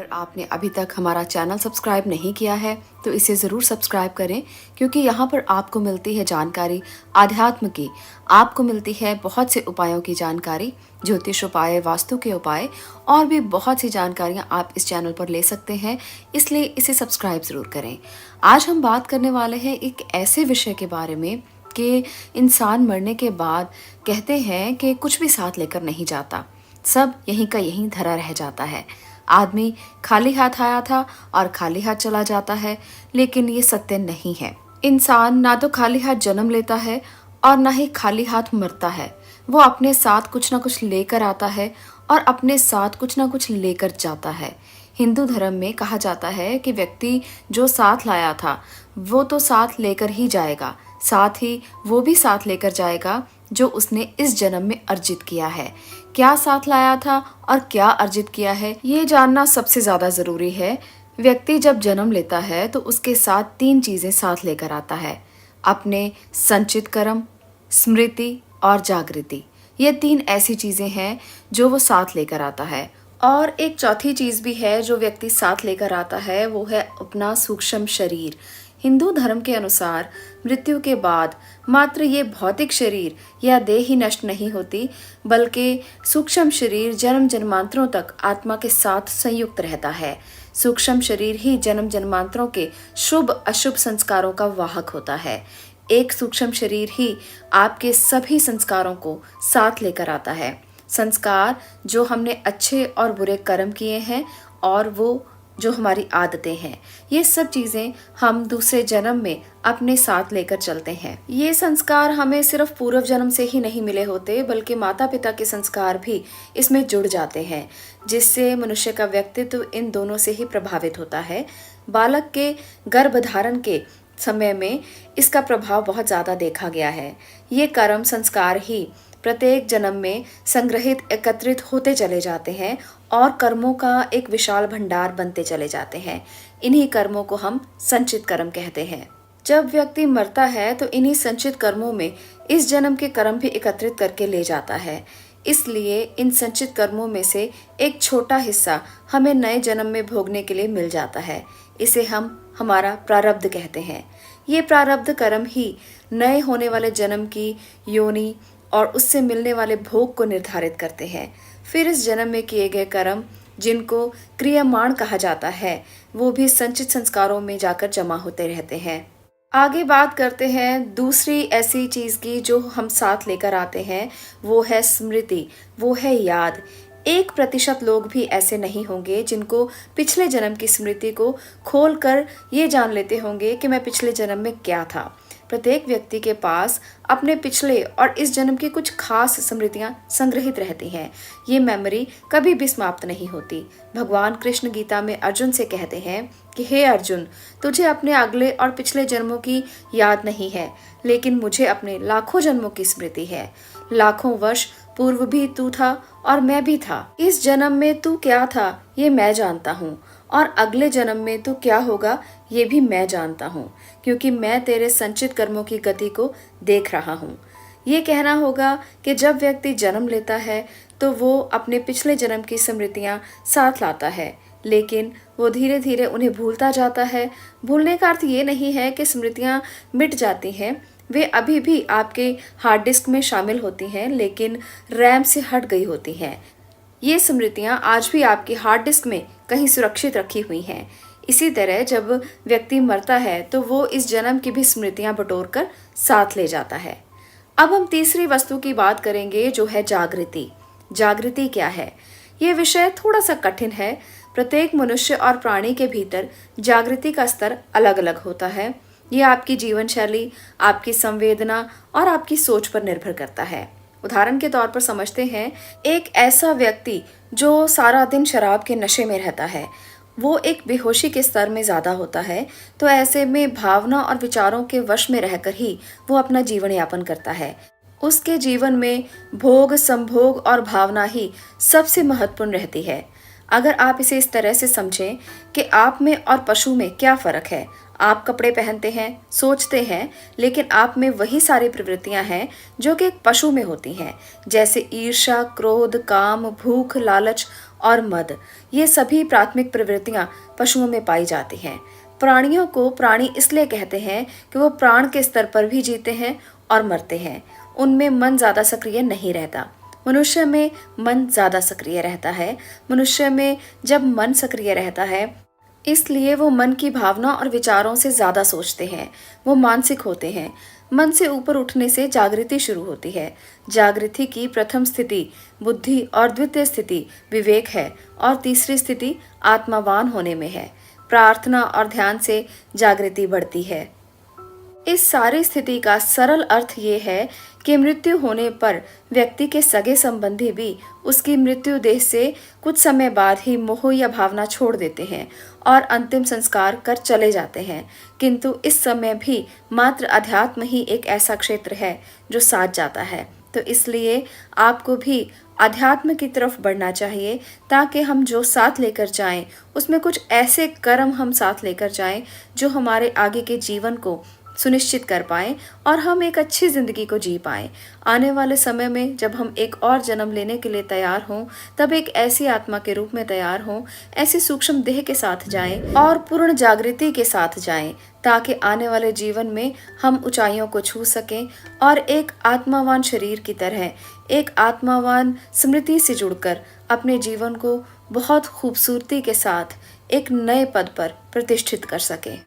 अगर आपने अभी तक हमारा चैनल सब्सक्राइब नहीं किया है तो इसे ज़रूर सब्सक्राइब करें, क्योंकि यहाँ पर आपको मिलती है जानकारी आध्यात्म की, आपको मिलती है बहुत से उपायों की जानकारी, ज्योतिष उपाय, वास्तु के उपाय और भी बहुत सी जानकारियाँ आप इस चैनल पर ले सकते हैं। इसलिए इसे सब्सक्राइब ज़रूर करें। आज हम बात करने वाले हैं एक ऐसे विषय के बारे में कि इंसान मरने के बाद कहते हैं कि कुछ भी साथ लेकर नहीं जाता, सब यहीं का यहीं धरा रह जाता है। आदमी खाली हाथ आया था और खाली हाथ चला जाता है, लेकिन ये सत्य नहीं है। इंसान ना तो खाली हाथ जन्म लेता है और ना ही खाली हाथ मरता है। वो अपने साथ कुछ ना कुछ लेकर आता है और अपने साथ कुछ ना कुछ लेकर जाता है। हिंदू धर्म में कहा जाता है कि व्यक्ति जो साथ लाया था वो तो साथ लेकर ही जाएगा, साथ ही वो भी साथ लेकर जाएगा जो उसने इस जन्म में अर्जित किया है। क्या साथ लाया था और क्या अर्जित किया है, ये जानना सबसे ज्यादा जरूरी है। व्यक्ति जब जन्म लेता है तो उसके साथ 3 चीजें साथ लेकर आता है: अपने संचित कर्म, स्मृति और जागृति। ये 3 ऐसी चीजें हैं जो वो साथ लेकर आता है। और एक चौथी चीज भी है जो व्यक्ति साथ लेकर आता है, वो है अपना सूक्ष्म शरीर। हिंदू धर्म के अनुसार मृत्यु के बाद मात्र ये भौतिक शरीर या देह ही नष्ट नहीं होती, बल्कि सूक्ष्म शरीर जन्म जन्मांतरों तक आत्मा के साथ संयुक्त रहता है। सूक्ष्म शरीर ही जन्म जन्मांतरों के शुभ अशुभ संस्कारों का वाहक होता है। एक सूक्ष्म शरीर ही आपके सभी संस्कारों को साथ लेकर आता है। संस्कार जो हमने अच्छे और बुरे कर्म किए हैं और वो जो हमारी आदतें हैं, ये सब चीजें हम दूसरे जन्म में अपने साथ लेकर चलते हैं। ये संस्कार हमें सिर्फ पूर्व जन्म से ही नहीं मिले होते, बल्कि माता पिता के संस्कार भी इसमें जुड़ जाते हैं, जिससे मनुष्य का व्यक्तित्व इन दोनों से ही प्रभावित होता है। बालक के गर्भधारण के समय में इसका प्रभाव बहुत ज्यादा देखा गया है। ये कर्म संस्कार ही प्रत्येक जन्म में संग्रहित एकत्रित होते चले जाते हैं और कर्मों का एक विशाल भंडार बनते चले जाते हैं। इन्हीं कर्मों को हम संचित कर्म कहते हैं। जब व्यक्ति मरता है तो इन्हीं संचित कर्मों में इस जन्म के कर्म भी एकत्रित करके ले जाता है। इसलिए इन संचित कर्मों में से एक छोटा हिस्सा हमें नए जन्म में भोगने के लिए मिल जाता है। इसे हम हमारा प्रारब्ध कहते हैं। ये प्रारब्ध कर्म ही नए होने वाले जन्म की योनि और उससे मिलने वाले भोग को निर्धारित करते हैं। फिर इस जन्म में किए गए कर्म, जिनको क्रियामाण कहा जाता है, वो भी संचित संस्कारों में जाकर जमा होते रहते हैं। आगे बात करते हैं दूसरी ऐसी चीज की जो हम साथ लेकर आते हैं, वो है स्मृति, वो है याद। 1% लोग भी ऐसे नहीं होंगे जिनको पिछले जन्म की स्मृति को खोलकर ये जान लेते होंगे कि मैं पिछले जन्म में क्या था। प्रत्येक व्यक्ति के पास अपने पिछले और इस जन्म की कुछ खास स्मृतियां संग्रहित रहती हैं। ये मेमोरी कभी भी समाप्त नहीं होती। भगवान कृष्ण गीता में अर्जुन से कहते हैं कि हे अर्जुन, तुझे अपने अगले और पिछले जन्मों की याद नहीं है, लेकिन मुझे अपने लाखों जन्मों की स्मृति है। लाखों वर्ष पूर्व भी तू था और मैं भी था। इस जन्म में तू क्या था ये मैं जानता हूँ, और अगले जन्म में तू क्या होगा ये भी मैं जानता हूँ, क्योंकि मैं तेरे संचित कर्मों की गति को देख रहा हूँ। ये कहना होगा कि जब व्यक्ति जन्म लेता है तो वो अपने पिछले जन्म की स्मृतियाँ साथ लाता है, लेकिन वो धीरे धीरे उन्हें भूलता जाता है। भूलने का अर्थ ये नहीं है कि स्मृतियाँ मिट जाती हैं, वे अभी भी आपके हार्ड डिस्क में शामिल होती हैं, लेकिन रैम से हट गई होती हैं। ये स्मृतियाँ आज भी आपकी हार्ड डिस्क में कहीं सुरक्षित रखी हुई हैं। इसी तरह जब व्यक्ति मरता है तो वो इस जन्म की भी स्मृतियाँ बटोर कर साथ ले जाता है। अब हम तीसरी वस्तु की बात करेंगे, जो है जागृति। जागृति क्या है? ये विषय थोड़ा सा कठिन है। प्रत्येक मनुष्य और प्राणी के भीतर जागृति का स्तर अलग अलग होता है। ये आपकी जीवन शैली, आपकी संवेदना और आपकी सोच पर निर्भर करता है। उदाहरण के तौर पर समझते हैं, एक ऐसा व्यक्ति जो सारा दिन शराब के नशे में रहता है, वो एक बेहोशी के स्तर में ज्यादा होता है। तो ऐसे में भावना और विचारों के वश में रहकर ही वो अपना जीवन यापन करता है। उसके जीवन में भोग, संभोग और भावना ही सबसे महत्वपूर्ण रहती है। अगर आप इसे इस तरह से समझें कि आप में और पशु में क्या फर्क है। आप कपड़े पहनते हैं, सोचते हैं, लेकिन आप में वही सारी प्रवृत्तियां हैं जो कि एक पशु में होती हैं, जैसे ईर्ष्या, क्रोध, काम, भूख, लालच और मद। ये सभी प्राथमिक प्रवृत्तियां पशुओं में पाई जाती हैं। प्राणियों को प्राणी इसलिए कहते हैं कि वो प्राण के स्तर पर भी जीते हैं और मरते हैं। उनमें मन ज्यादा सक्रिय नहीं रहता। मनुष्य में मन ज्यादा सक्रिय रहता है। मनुष्य में जब मन सक्रिय रहता है, इसलिए वो मन की भावना और विचारों से ज्यादा सोचते हैं। वो मानसिक होते हैं। मन से ऊपर उठने से जागृति शुरू होती है। जागृति की प्रथम स्थिति बुद्धि और द्वितीय स्थिति विवेक है और तीसरी स्थिति आत्मावान होने में है। प्रार्थना और ध्यान से जागृति बढ़ती है। इस सारी स्थिति का सरल अर्थ ये है कि मृत्यु होने पर व्यक्ति के सगे संबंधी भी उसकी मृत्यु देह से कुछ समय बाद ही मोह या भावना छोड़ देते हैं और अंतिम संस्कार कर चले जाते हैं। किंतु इस समय भी मात्र अध्यात्म ही एक ऐसा क्षेत्र है जो साथ जाता है। तो इसलिए आपको भी अध्यात्म की तरफ बढ़ना चाहिए, ताकि हम जो साथ लेकर जाएं उसमें कुछ ऐसे कर्म हम साथ लेकर जाएं जो हमारे आगे के जीवन को सुनिश्चित कर पाएं और हम एक अच्छी जिंदगी को जी पाएं। आने वाले समय में जब हम एक और जन्म लेने के लिए तैयार हों, तब एक ऐसी आत्मा के रूप में तैयार हों, ऐसी सूक्ष्म देह के साथ जाएं और पूर्ण जागृति के साथ जाएं, ताकि आने वाले जीवन में हम ऊंचाइयों को छू सकें और एक आत्मावान शरीर की तरह, एक आत्मावान स्मृति से जुड़कर अपने जीवन को बहुत खूबसूरती के साथ एक नए पद पर प्रतिष्ठित कर सकें।